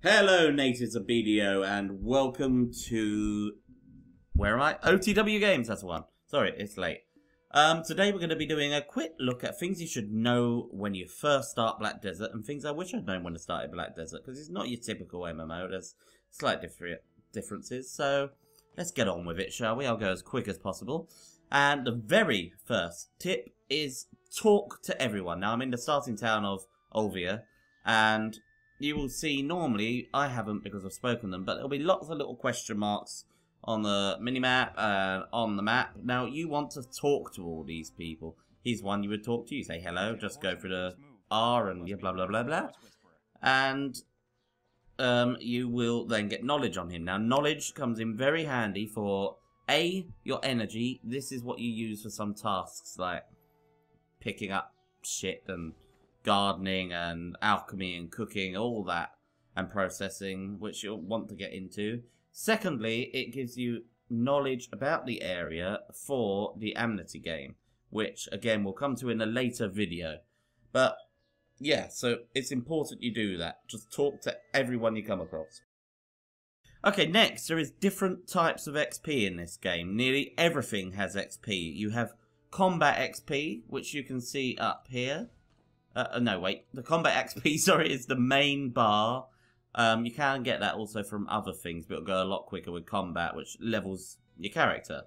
Hello, natives of BDO, and welcome to... Where am I? OTW Games, that's the one. Sorry, it's late. Today we're going to be doing a quick look at things you should know when you first start Black Desert, and things I wish I'd known when I started Black Desert, because it's not your typical MMO, there's slight differences, so let's get on with it, shall we? I'll go as quick as possible. And the very first tip is talk to everyone. Now, I'm in the starting town of Olvia, and you will see, normally, I haven't because I've spoken them, but there'll be lots of little question marks on the minimap, on the map. Now, you want to talk to all these people. Here's one you would talk to. You say hello, just go through the R and blah, blah, blah, blah. And you will then get knowledge on him. Now, knowledge comes in very handy for, A, your energy. This is what you use for some tasks, like picking up shit and gardening and alchemy and cooking, all that, and processing, which you'll want to get into. Secondly, it gives you knowledge about the area for the Amnesty game, which, again, we'll come to in a later video. But, yeah, so it's important you do that. Just talk to everyone you come across. Okay, next, there is different types of XP in this game. Nearly everything has XP. You have combat XP, which you can see up here. No, wait. The combat XP, sorry, is the main bar. You can get that also from other things, but it'll go a lot quicker with combat, which levels your character.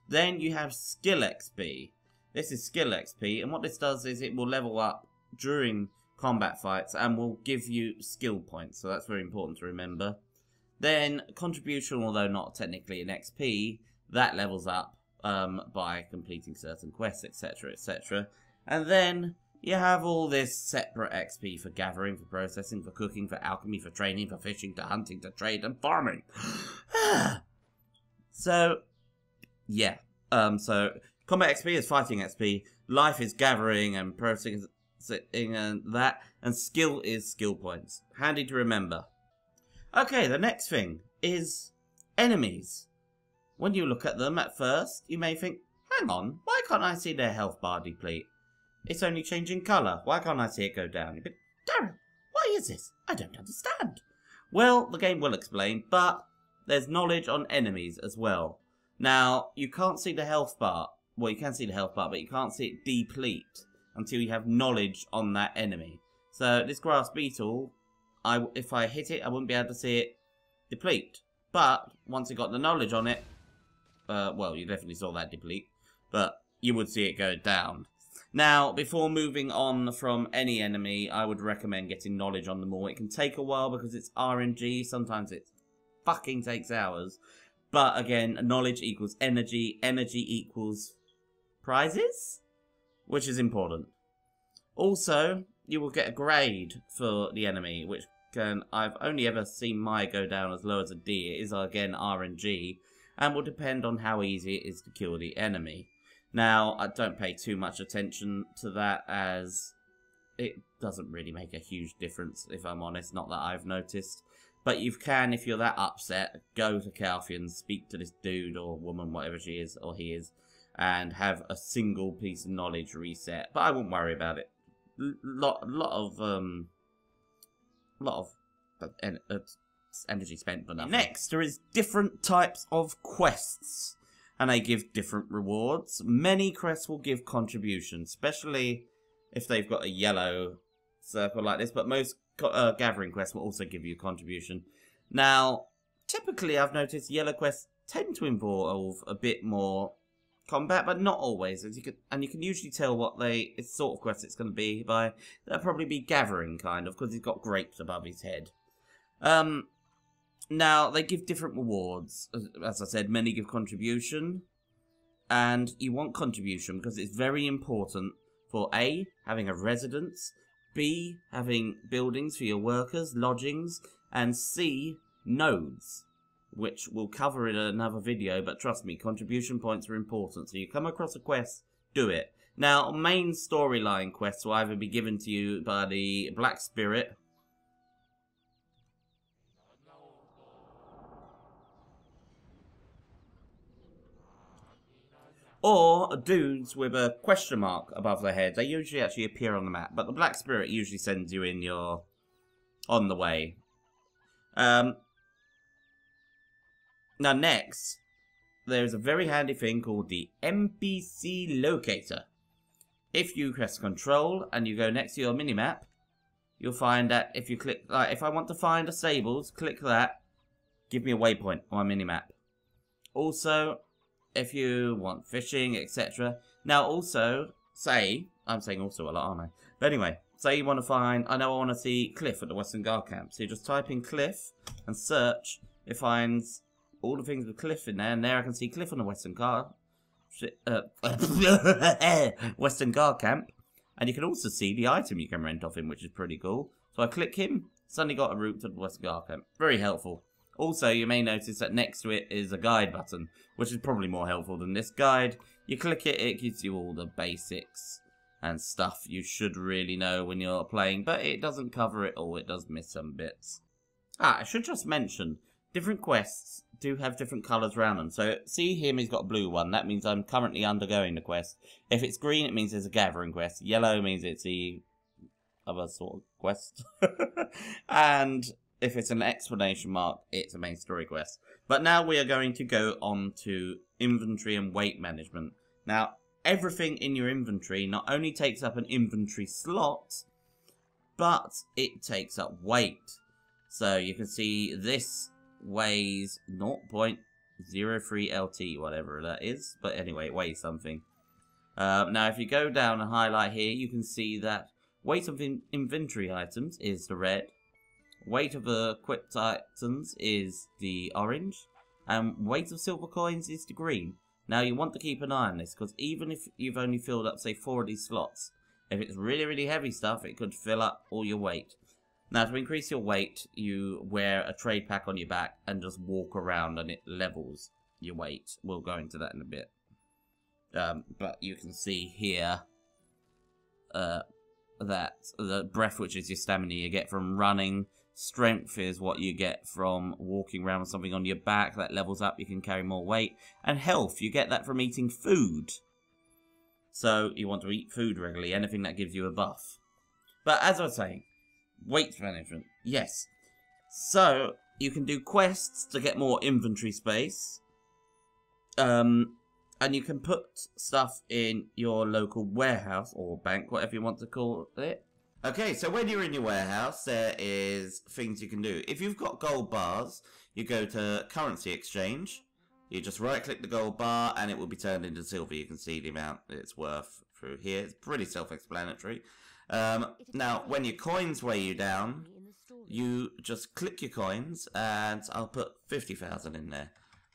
Then you have skill XP. This is skill XP, and what this does is it will level up during combat fights and will give you skill points, so that's very important to remember. Then contribution, although not technically an XP, that levels up by completing certain quests, etc., etc. And then you have all this separate XP for gathering, for processing, for cooking, for alchemy, for training, for fishing, to hunting, to trade, and farming. So, yeah. So, combat XP is fighting XP. Life is gathering and processing and that. And skill is skill points. Handy to remember. Okay, the next thing is enemies. When you look at them at first, you may think, hang on, why can't I see their health bar deplete? It's only changing colour. Why can't I see it go down? But Darren, why is this? I don't understand. Well, the game will explain, but there's knowledge on enemies as well. Now, you can't see the health bar. Well, you can see the health bar, but you can't see it deplete until you have knowledge on that enemy. So, this grass beetle, if I hit it, I wouldn't be able to see it deplete. But, once you got the knowledge on it, well, you definitely saw that deplete, but you would see it go down. Now, before moving on from any enemy, I would recommend getting knowledge on them all. It can take a while because it's RNG. Sometimes it fucking takes hours. But again, knowledge equals energy. Energy equals prizes, which is important. Also, you will get a grade for the enemy, which I've only ever seen my go down as low as a D. It is, again, RNG, and will depend on how easy it is to kill the enemy. Now, I don't pay too much attention to that, as it doesn't really make a huge difference, if I'm honest. Not that I've noticed. But you can, if you're that upset, go to Calphion, speak to this dude or woman, whatever she is or he is, and have a single piece of knowledge reset. But I wouldn't worry about it. Lot of energy spent for nothing. Next, there is different types of quests, and they give different rewards. Many quests will give contributions, especially if they've got a yellow circle like this, but most gathering quests will also give you a contribution. Now, typically I've noticed yellow quests tend to involve a bit more combat, but not always. And you can usually tell what sort of quest it's going to be by, that'll probably be gathering, kind of, because he's got grapes above his head. Now, they give different rewards. As I said, many give contribution. And you want contribution because it's very important for A, having a residence, B, having buildings for your workers, lodgings, and C, nodes, which we'll cover in another video, but trust me, contribution points are important. So you come across a quest, do it. Now, main storyline quests will either be given to you by the Black Spirit, or dudes with a question mark above their head. They usually actually appear on the map, but the Black Spirit usually sends you in your on the way. Now next, there's a very handy thing called the NPC locator. If you press Control and you go next to your minimap, you'll find that if you click, like, if I want to find the stables, click that, give me a waypoint on my minimap. Also, if you want fishing, etc. Now also, say, I'm saying also a lot, aren't I? But anyway, say you want to find, I know I want to see Cliff at the Western Guard Camp. So you just type in Cliff and search, it finds all the things with Cliff in there, and there I can see Cliff on the Western Guard, Western Guard Camp. And you can also see the item you can rent off him, which is pretty cool. So I click him, suddenly got a route to the Western Guard Camp. Very helpful. Also, you may notice that next to it is a guide button, which is probably more helpful than this guide. You click it, it gives you all the basics and stuff you should really know when you're playing, but it doesn't cover it all, it does miss some bits. I should just mention, different quests do have different colours around them. So, see him, he's got a blue one. That means I'm currently undergoing the quest. If it's green, it means it's a gathering quest. Yellow means it's the other sort of quest. And if it's an exclamation mark, it's a main story quest. But now we are going to go on to inventory and weight management. Now, everything in your inventory not only takes up an inventory slot, but it takes up weight. So you can see this weighs 0.03 LT, whatever that is. But anyway, it weighs something. Now, if you go down and highlight here, you can see that weight of inventory items is the red. Weight of equipped items is the orange. And weight of silver coins is the green. Now, you want to keep an eye on this, because even if you've only filled up, say, 4 of these slots, if it's really, really heavy stuff, it could fill up all your weight. Now, to increase your weight, you wear a trade pack on your back and just walk around and it levels your weight. We'll go into that in a bit. But you can see here that the breath, which is your stamina you get from running, strength is what you get from walking around with something on your back. That levels up, you can carry more weight. And health, you get that from eating food. So, you want to eat food regularly, anything that gives you a buff. But as I was saying, weight management, yes. So, you can do quests to get more inventory space. And you can put stuff in your local warehouse, or bank, whatever you want to call it. Okay, so when you're in your warehouse, there is things you can do. If you've got gold bars, you go to currency exchange. You just right-click the gold bar, and it will be turned into silver. You can see the amount it's worth through here. It's pretty self-explanatory. Now, when your coins weigh you down, you just click your coins, and I'll put 50,000 in there.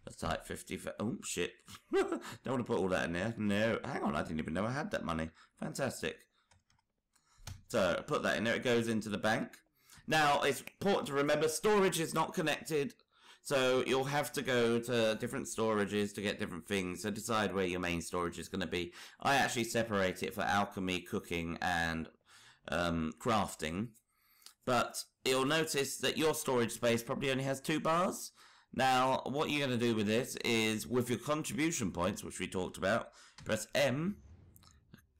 Let's type 50. Oh, shit. Don't want to put all that in there. No, hang on, I didn't even know I had that money. Fantastic. So, put that in there. It goes into the bank. Now, it's important to remember, storage is not connected. So, you'll have to go to different storages to get different things. So, decide where your main storage is going to be. I actually separate it for alchemy, cooking, and crafting. But you'll notice that your storage space probably only has 2 bars. Now, what you're going to do with this is, with your contribution points, which we talked about, press M,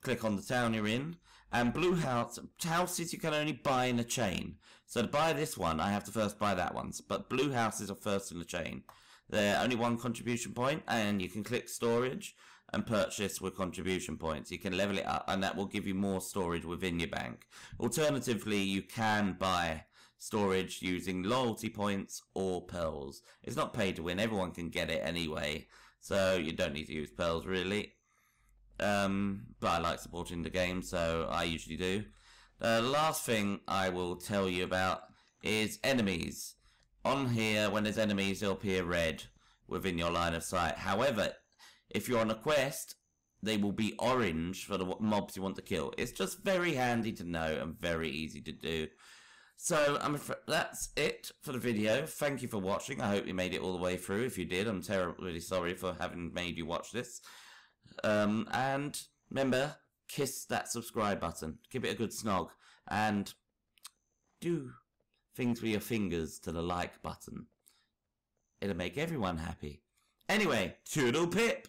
click on the town you're in, and blue houses you can only buy in a chain. So to buy this one, I have to first buy that one. But blue houses are first in the chain. They're only 1 contribution point, and you can click storage and purchase with contribution points. You can level it up, and that will give you more storage within your bank. Alternatively, you can buy storage using loyalty points or pearls. It's not pay to win, everyone can get it anyway, so you don't need to use pearls really. But I like supporting the game, so I usually do. The last thing I will tell you about is enemies. On here, when there's enemies, they'll appear red within your line of sight. However, if you're on a quest, they will be orange for the mobs you want to kill. It's just very handy to know and very easy to do. So, that's it for the video. Thank you for watching. I hope you made it all the way through. If you did, I'm terribly sorry for having made you watch this. And remember, kiss that subscribe button. Give it a good snog. And do things with your fingers to the like button. It'll make everyone happy. Anyway, toodle pip!